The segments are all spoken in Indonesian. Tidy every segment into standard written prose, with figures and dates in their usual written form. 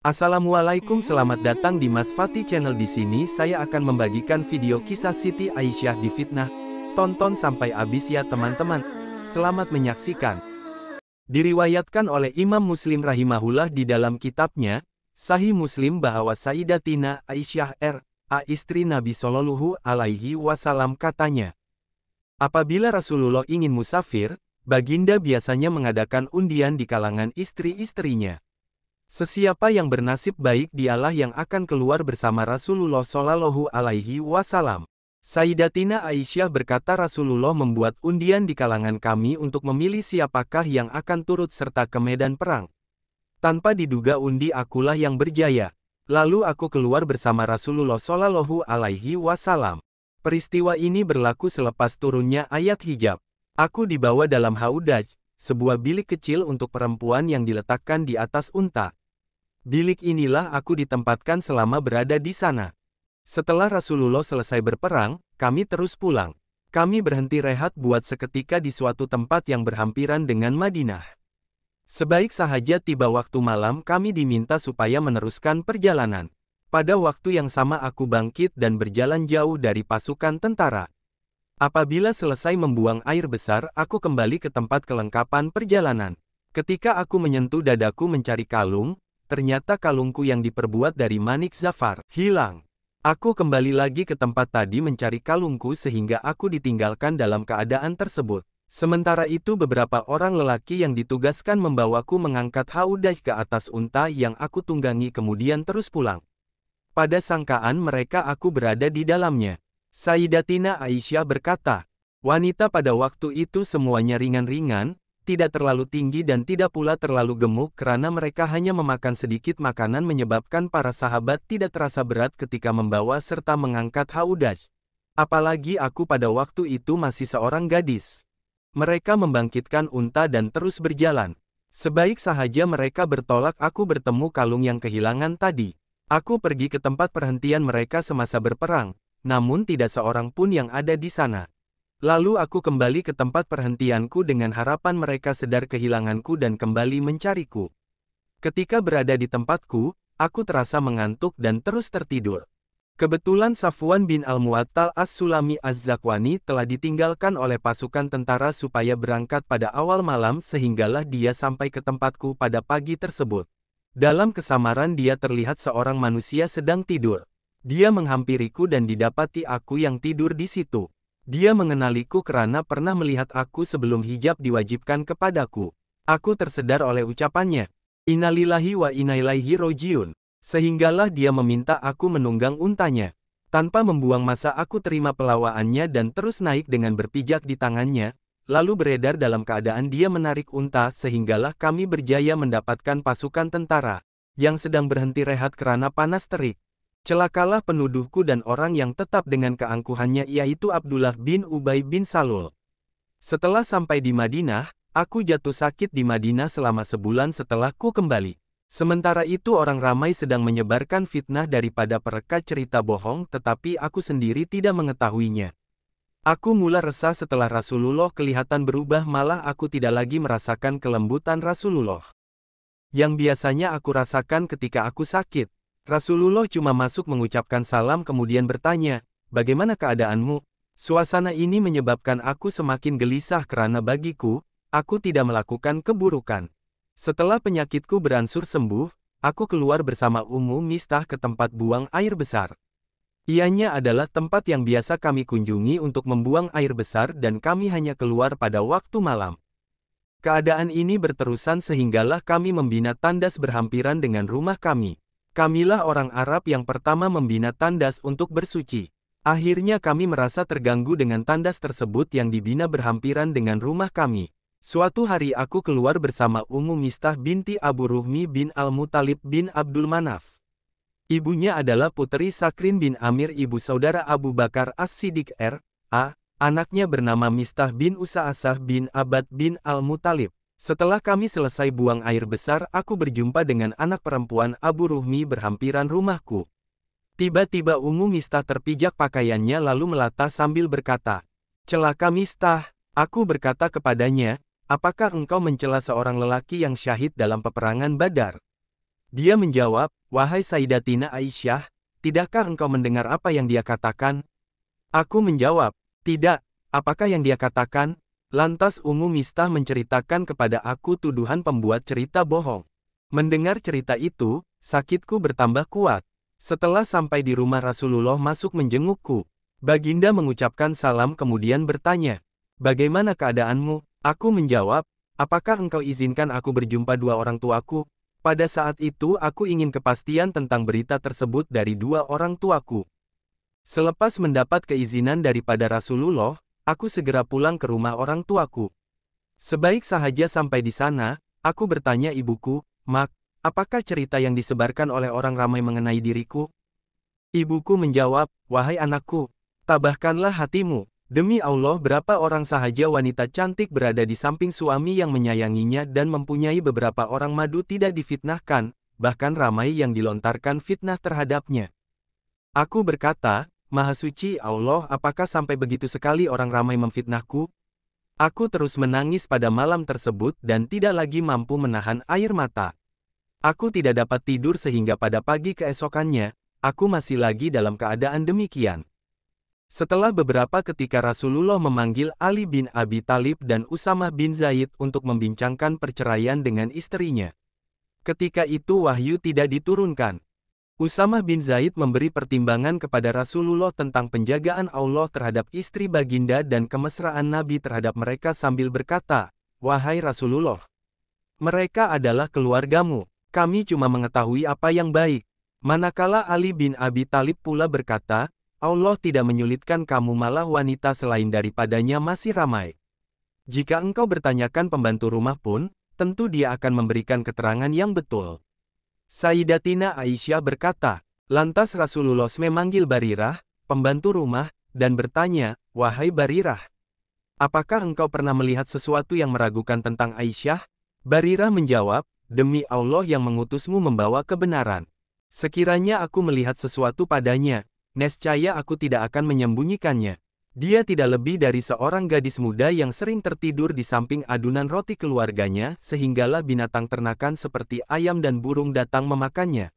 Assalamualaikum, selamat datang di Mas Fatih Channel. Di sini saya akan membagikan video kisah Siti Aisyah difitnah. Tonton sampai habis ya teman-teman. Selamat menyaksikan. Diriwayatkan oleh Imam Muslim rahimahullah di dalam kitabnya Sahih Muslim bahwa Sayyidatina Aisyah R.A. istri Nabi Shallallahu Alaihi Wasallam katanya, apabila Rasulullah ingin musafir, baginda biasanya mengadakan undian di kalangan istri-istrinya. Sesiapa yang bernasib baik dialah yang akan keluar bersama Rasulullah Shallallahu Alaihi Wasallam. Sayyidatina Aisyah berkata, Rasulullah membuat undian di kalangan kami untuk memilih siapakah yang akan turut serta ke medan perang. Tanpa diduga undi akulah yang berjaya. Lalu aku keluar bersama Rasulullah Shallallahu Alaihi Wasallam. Peristiwa ini berlaku selepas turunnya ayat hijab. Aku dibawa dalam haudaj, sebuah bilik kecil untuk perempuan yang diletakkan di atas unta. Bilik inilah aku ditempatkan selama berada di sana. Setelah Rasulullah selesai berperang, kami terus pulang. Kami berhenti rehat buat seketika di suatu tempat yang berhampiran dengan Madinah. Sebaik sahaja tiba waktu malam, kami diminta supaya meneruskan perjalanan. Pada waktu yang sama aku bangkit dan berjalan jauh dari pasukan tentara. Apabila selesai membuang air besar, aku kembali ke tempat kelengkapan perjalanan. Ketika aku menyentuh dadaku mencari kalung, ternyata kalungku yang diperbuat dari manik zafar hilang. Aku kembali lagi ke tempat tadi mencari kalungku sehingga aku ditinggalkan dalam keadaan tersebut. Sementara itu beberapa orang lelaki yang ditugaskan membawaku mengangkat haudaj ke atas unta yang aku tunggangi kemudian terus pulang. Pada sangkaan mereka aku berada di dalamnya. Sayyidatina Aisyah berkata, wanita pada waktu itu semuanya ringan-ringan, tidak terlalu tinggi dan tidak pula terlalu gemuk karena mereka hanya memakan sedikit makanan menyebabkan para sahabat tidak terasa berat ketika membawa serta mengangkat haudaj. Apalagi aku pada waktu itu masih seorang gadis. Mereka membangkitkan unta dan terus berjalan. Sebaik sahaja mereka bertolak aku bertemu kalung yang kehilangan tadi. Aku pergi ke tempat perhentian mereka semasa berperang, namun tidak seorang pun yang ada di sana. Lalu aku kembali ke tempat perhentianku dengan harapan mereka sadar kehilanganku dan kembali mencariku. Ketika berada di tempatku, aku terasa mengantuk dan terus tertidur. Kebetulan Safwan bin Al-Mu'attal As-Sulami Az-Zakwani telah ditinggalkan oleh pasukan tentara supaya berangkat pada awal malam sehinggalah dia sampai ke tempatku pada pagi tersebut. Dalam kesamaran dia terlihat seorang manusia sedang tidur. Dia menghampiriku dan didapati aku yang tidur di situ. Dia mengenaliku karena pernah melihat aku sebelum hijab diwajibkan kepadaku. Aku tersedar oleh ucapannya, Innalillahi wa inna ilaihi rojiun. Sehinggalah dia meminta aku menunggang untanya. Tanpa membuang masa aku terima pelawaannya dan terus naik dengan berpijak di tangannya, lalu beredar dalam keadaan dia menarik unta sehinggalah kami berjaya mendapatkan pasukan tentara, yang sedang berhenti rehat karena panas terik. Celakalah penuduhku dan orang yang tetap dengan keangkuhannya yaitu Abdullah bin Ubay bin Salul. Setelah sampai di Madinah, aku jatuh sakit di Madinah selama sebulan setelah ku kembali. Sementara itu orang ramai sedang menyebarkan fitnah daripada perekat cerita bohong tetapi aku sendiri tidak mengetahuinya. Aku mula resah setelah Rasulullah kelihatan berubah malah aku tidak lagi merasakan kelembutan Rasulullah. Yang biasanya aku rasakan ketika aku sakit. Rasulullah cuma masuk mengucapkan salam kemudian bertanya, bagaimana keadaanmu? Suasana ini menyebabkan aku semakin gelisah karena bagiku, aku tidak melakukan keburukan. Setelah penyakitku beransur sembuh, aku keluar bersama Ummu Mistah ke tempat buang air besar. Ianya adalah tempat yang biasa kami kunjungi untuk membuang air besar dan kami hanya keluar pada waktu malam. Keadaan ini berterusan sehinggalah kami membina tandas berhampiran dengan rumah kami. Kamilah orang Arab yang pertama membina tandas untuk bersuci. Akhirnya kami merasa terganggu dengan tandas tersebut yang dibina berhampiran dengan rumah kami. Suatu hari aku keluar bersama Ummu Mistah binti Abu Ruhmi bin Al-Muttalib bin Abdul Manaf. Ibunya adalah putri Sakrin bin Amir ibu saudara Abu Bakar As-Siddiq R.A. Anaknya bernama Mistah bin Usa'asah bin Abad bin Al-Muttalib. Setelah kami selesai buang air besar, aku berjumpa dengan anak perempuan Abu Ruhmi berhampiran rumahku. Tiba-tiba Ummu Mistah terpijak pakaiannya lalu melata sambil berkata, celaka Mistah. Aku berkata kepadanya, apakah engkau mencela seorang lelaki yang syahid dalam peperangan Badar? Dia menjawab, "Wahai Sayyidatina Aisyah, tidakkah engkau mendengar apa yang dia katakan?" Aku menjawab, "Tidak, apakah yang dia katakan?" Lantas Ummu Mistah menceritakan kepada aku tuduhan pembuat cerita bohong. Mendengar cerita itu, sakitku bertambah kuat. Setelah sampai di rumah Rasulullah masuk menjengukku. Baginda mengucapkan salam kemudian bertanya, "Bagaimana keadaanmu?" Aku menjawab, "Apakah engkau izinkan aku berjumpa dua orang tuaku?" Pada saat itu aku ingin kepastian tentang berita tersebut dari dua orang tuaku. Selepas mendapat keizinan daripada Rasulullah, aku segera pulang ke rumah orang tuaku. Sebaik sahaja sampai di sana, aku bertanya ibuku, "Mak, apakah cerita yang disebarkan oleh orang ramai mengenai diriku?" Ibuku menjawab, "Wahai anakku, tabahkanlah hatimu. Demi Allah berapa orang sahaja wanita cantik berada di samping suami yang menyayanginya dan mempunyai beberapa orang madu tidak difitnahkan, bahkan ramai yang dilontarkan fitnah terhadapnya." Aku berkata, "Maha suci Allah, apakah sampai begitu sekali orang ramai memfitnahku?" Aku terus menangis pada malam tersebut dan tidak lagi mampu menahan air mata. Aku tidak dapat tidur sehingga pada pagi keesokannya, aku masih lagi dalam keadaan demikian. Setelah beberapa ketika Rasulullah memanggil Ali bin Abi Thalib dan Usamah bin Zaid untuk membincangkan perceraian dengan istrinya. Ketika itu wahyu tidak diturunkan. Usamah bin Zaid memberi pertimbangan kepada Rasulullah tentang penjagaan Allah terhadap istri baginda dan kemesraan Nabi terhadap mereka sambil berkata, "Wahai Rasulullah, mereka adalah keluargamu, kami cuma mengetahui apa yang baik." Manakala Ali bin Abi Thalib pula berkata, "Allah tidak menyulitkan kamu, malah wanita selain daripadanya masih ramai. Jika engkau bertanyakan pembantu rumah pun, tentu dia akan memberikan keterangan yang betul." Sayyidatina Aisyah berkata, lantas Rasulullah memanggil Barirah, pembantu rumah, dan bertanya, "Wahai Barirah, apakah engkau pernah melihat sesuatu yang meragukan tentang Aisyah?" Barirah menjawab, "Demi Allah yang mengutusmu membawa kebenaran. Sekiranya aku melihat sesuatu padanya, nescaya aku tidak akan menyembunyikannya. Dia tidak lebih dari seorang gadis muda yang sering tertidur di samping adunan roti keluarganya, sehinggalah binatang ternakan seperti ayam dan burung datang memakannya."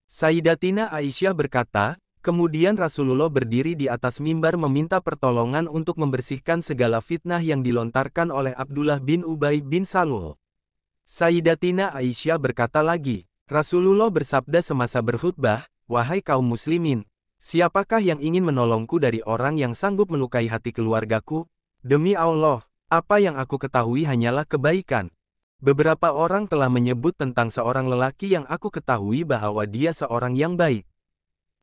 Sayyidatina Aisyah berkata, kemudian Rasulullah berdiri di atas mimbar meminta pertolongan untuk membersihkan segala fitnah yang dilontarkan oleh Abdullah bin Ubay bin Salul. Sayyidatina Aisyah berkata lagi, Rasulullah bersabda semasa berkhutbah, "Wahai kaum muslimin, siapakah yang ingin menolongku dari orang yang sanggup melukai hati keluargaku? Demi Allah, apa yang aku ketahui hanyalah kebaikan." Beberapa orang telah menyebut tentang seorang lelaki yang aku ketahui bahwa dia seorang yang baik.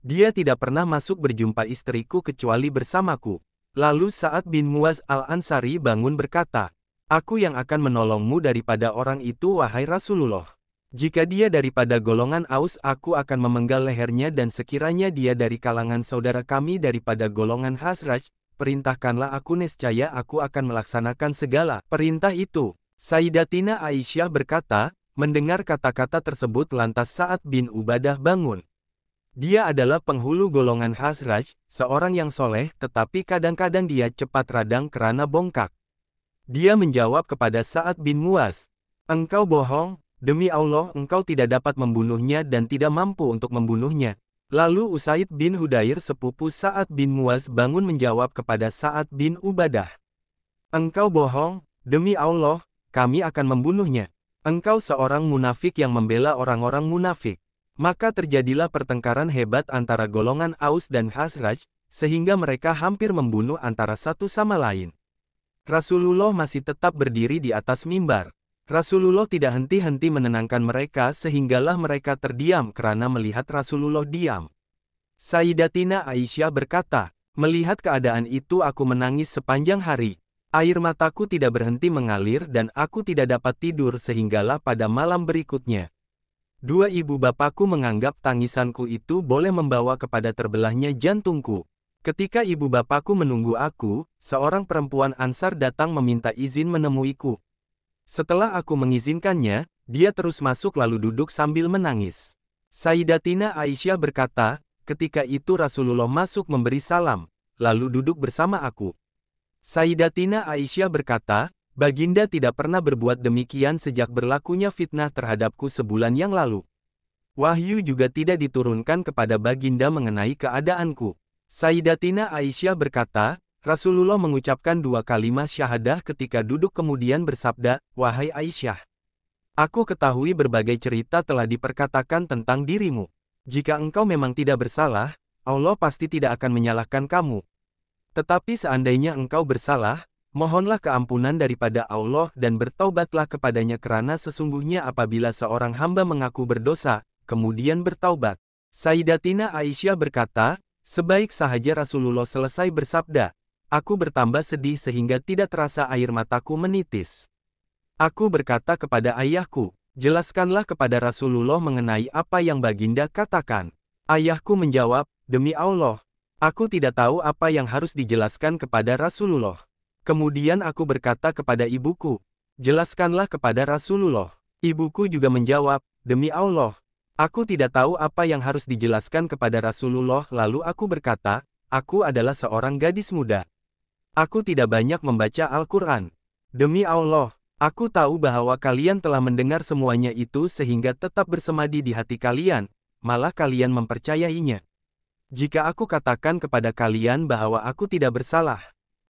Dia tidak pernah masuk berjumpa istriku kecuali bersamaku. Lalu Sa'ad bin Muaz al-Ansari bangun berkata, "Aku yang akan menolongmu daripada orang itu, wahai Rasulullah. Jika dia daripada golongan Aus, aku akan memenggal lehernya, dan sekiranya dia dari kalangan saudara kami daripada golongan Khazraj, perintahkanlah aku, nescaya aku akan melaksanakan segala perintah itu." Sayyidatina Aisyah berkata, mendengar kata-kata tersebut lantas Sa'ad bin Ubadah bangun. Dia adalah penghulu golongan Khazraj, seorang yang soleh, tetapi kadang-kadang dia cepat radang kerana bongkak. Dia menjawab kepada Sa'ad bin Muaz, "Engkau bohong. Demi Allah engkau tidak dapat membunuhnya dan tidak mampu untuk membunuhnya." Lalu Usaid bin Hudair sepupu Sa'ad bin Muaz bangun menjawab kepada Sa'ad bin Ubadah, "Engkau bohong. Demi Allah, kami akan membunuhnya. Engkau seorang munafik yang membela orang-orang munafik." Maka terjadilah pertengkaran hebat antara golongan Aus dan Khazraj, sehingga mereka hampir membunuh antara satu sama lain. Rasulullah masih tetap berdiri di atas mimbar. Rasulullah tidak henti-henti menenangkan mereka sehinggalah mereka terdiam karena melihat Rasulullah diam. Sayyidatina Aisyah berkata, "Melihat keadaan itu aku menangis sepanjang hari. Air mataku tidak berhenti mengalir dan aku tidak dapat tidur sehinggalah pada malam berikutnya. Dua ibu bapakku menganggap tangisanku itu boleh membawa kepada terbelahnya jantungku. Ketika ibu bapakku menunggu aku, seorang perempuan Ansar datang meminta izin menemuiku. Setelah aku mengizinkannya, dia terus masuk lalu duduk sambil menangis." Sayyidatina Aisyah berkata, ketika itu Rasulullah masuk memberi salam, lalu duduk bersama aku. Sayyidatina Aisyah berkata, "Baginda tidak pernah berbuat demikian sejak berlakunya fitnah terhadapku sebulan yang lalu. Wahyu juga tidak diturunkan kepada baginda mengenai keadaanku. Sayyidatina Aisyah berkata, Rasulullah mengucapkan 2 kalimat syahadah ketika duduk kemudian bersabda, "Wahai Aisyah, aku ketahui berbagai cerita telah diperkatakan tentang dirimu. Jika engkau memang tidak bersalah, Allah pasti tidak akan menyalahkan kamu. Tetapi seandainya engkau bersalah, mohonlah keampunan daripada Allah dan bertaubatlah kepadanya karena sesungguhnya apabila seorang hamba mengaku berdosa, kemudian bertaubat." Sayyidatina Aisyah berkata, sebaik sahaja Rasulullah selesai bersabda, aku bertambah sedih sehingga tidak terasa air mataku menitis. Aku berkata kepada ayahku, jelaskanlah kepada Rasulullah mengenai apa yang baginda katakan. Ayahku menjawab, demi Allah, aku tidak tahu apa yang harus dijelaskan kepada Rasulullah. Kemudian aku berkata kepada ibuku, jelaskanlah kepada Rasulullah. Ibuku juga menjawab, demi Allah, aku tidak tahu apa yang harus dijelaskan kepada Rasulullah. Lalu aku berkata, aku adalah seorang gadis muda. Aku tidak banyak membaca Al-Quran. Demi Allah, aku tahu bahwa kalian telah mendengar semuanya itu sehingga tetap bersemadi di hati kalian, malah kalian mempercayainya. Jika aku katakan kepada kalian bahwa aku tidak bersalah,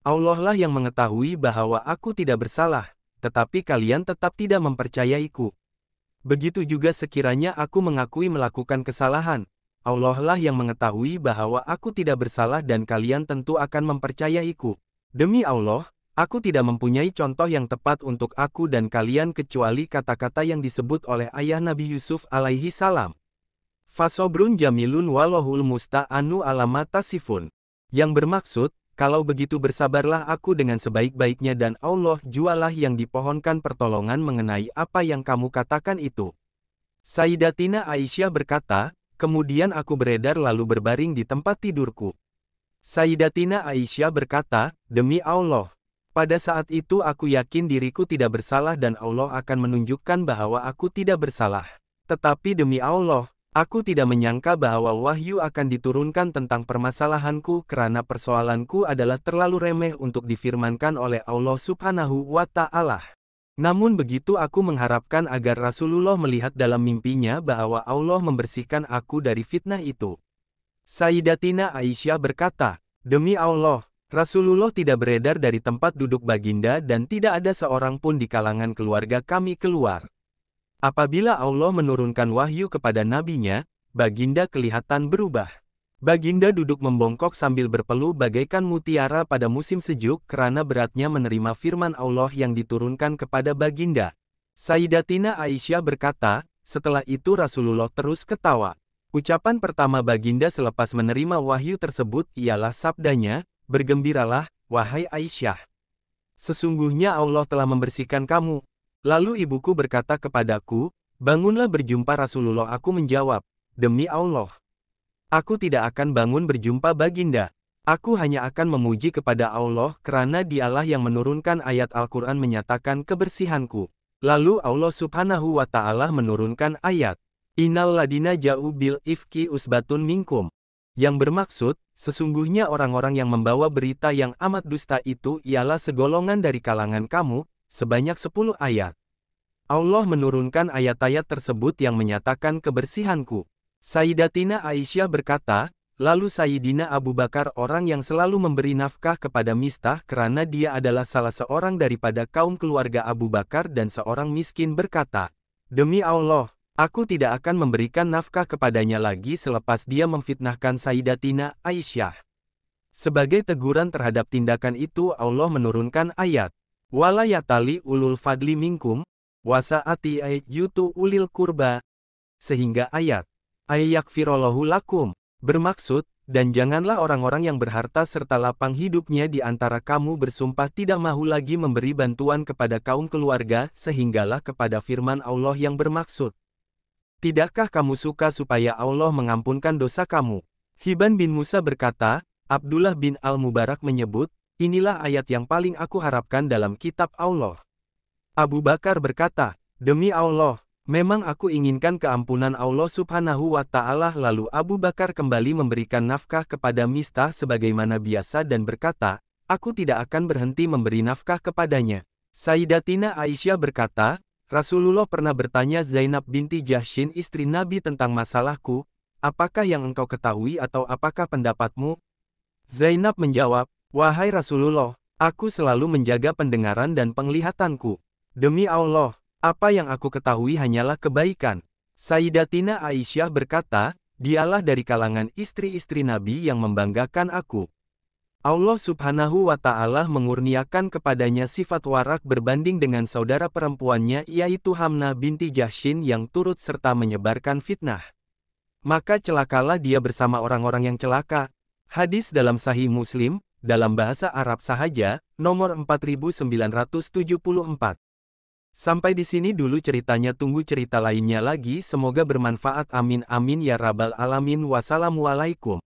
Allah lah yang mengetahui bahwa aku tidak bersalah, tetapi kalian tetap tidak mempercayaiku. Begitu juga sekiranya aku mengakui melakukan kesalahan, Allah lah yang mengetahui bahwa aku tidak bersalah dan kalian tentu akan mempercayaiku. Demi Allah, aku tidak mempunyai contoh yang tepat untuk aku dan kalian kecuali kata-kata yang disebut oleh ayah Nabi Yusuf alaihi salam. Fasobrun jamilun walahul musta'anu alama tasifun. Yang bermaksud, kalau begitu bersabarlah aku dengan sebaik-baiknya dan Allah jualah yang dipohonkan pertolongan mengenai apa yang kamu katakan itu. Sayyidatina Aisyah berkata, kemudian aku beredar lalu berbaring di tempat tidurku. Sayyidatina Aisyah berkata, demi Allah, pada saat itu aku yakin diriku tidak bersalah dan Allah akan menunjukkan bahwa aku tidak bersalah. Tetapi demi Allah, aku tidak menyangka bahwa wahyu akan diturunkan tentang permasalahanku karena persoalanku adalah terlalu remeh untuk difirmankan oleh Allah Subhanahu wa Ta'ala. Namun begitu aku mengharapkan agar Rasulullah melihat dalam mimpinya bahwa Allah membersihkan aku dari fitnah itu. Sayyidatina Aisyah berkata, demi Allah, Rasulullah tidak beredar dari tempat duduk baginda dan tidak ada seorang pun di kalangan keluarga kami keluar. Apabila Allah menurunkan wahyu kepada nabinya, baginda kelihatan berubah. Baginda duduk membongkok sambil berpeluh bagaikan mutiara pada musim sejuk karena beratnya menerima firman Allah yang diturunkan kepada baginda. Sayyidatina Aisyah berkata, setelah itu Rasulullah terus ketawa. Ucapan pertama baginda selepas menerima wahyu tersebut ialah sabdanya, bergembiralah, wahai Aisyah. Sesungguhnya Allah telah membersihkan kamu. Lalu ibuku berkata kepadaku, bangunlah berjumpa Rasulullah. Aku menjawab, demi Allah, aku tidak akan bangun berjumpa baginda. Aku hanya akan memuji kepada Allah karena Dialah yang menurunkan ayat Al-Quran menyatakan kebersihanku. Lalu Allah Subhanahu wa Ta'ala menurunkan ayat, Innal ladina ja'u bil ifki usbatun minkum. Yang bermaksud, sesungguhnya orang-orang yang membawa berita yang amat dusta itu ialah segolongan dari kalangan kamu, sebanyak 10 ayat. Allah menurunkan ayat-ayat tersebut yang menyatakan kebersihanku. Sayyidatina Aisyah berkata, lalu Sayyidina Abu Bakar orang yang selalu memberi nafkah kepada Mistah karena dia adalah salah seorang daripada kaum keluarga Abu Bakar dan seorang miskin berkata, demi Allah, aku tidak akan memberikan nafkah kepadanya lagi selepas dia memfitnahkan Sayyidatina Aisyah. Sebagai teguran terhadap tindakan itu Allah menurunkan ayat, Wala yatali ulul fadli minkum, wasa'ati yutu ulil kurba, sehingga ayat, ayyakfirollahu lakum, bermaksud, dan janganlah orang-orang yang berharta serta lapang hidupnya di antara kamu bersumpah tidak mahu lagi memberi bantuan kepada kaum keluarga sehinggalah kepada firman Allah yang bermaksud, tidakkah kamu suka supaya Allah mengampunkan dosa kamu? Hibban bin Musa berkata, Abdullah bin Al-Mubarak menyebut, inilah ayat yang paling aku harapkan dalam kitab Allah. Abu Bakar berkata, demi Allah, memang aku inginkan keampunan Allah Subhanahu wa Ta'ala. Lalu Abu Bakar kembali memberikan nafkah kepada Mistah sebagaimana biasa dan berkata, aku tidak akan berhenti memberi nafkah kepadanya. Sayyidatina Aisyah berkata, Rasulullah pernah bertanya Zainab binti Jahsyin istri Nabi tentang masalahku, apakah yang engkau ketahui atau apakah pendapatmu? Zainab menjawab, wahai Rasulullah, aku selalu menjaga pendengaran dan penglihatanku. Demi Allah, apa yang aku ketahui hanyalah kebaikan. Sayyidatina Aisyah berkata, dialah dari kalangan istri-istri Nabi yang membanggakan aku. Allah Subhanahu wa Ta'ala mengurniakan kepadanya sifat warak berbanding dengan saudara perempuannya yaitu Hamnah binti Jahsyin yang turut serta menyebarkan fitnah. Maka celakalah dia bersama orang-orang yang celaka. Hadis dalam Sahih Muslim, dalam bahasa Arab sahaja, nomor 4974. Sampai di sini dulu ceritanya, tunggu cerita lainnya lagi, semoga bermanfaat, amin amin ya rabbal alamin. Wassalamualaikum.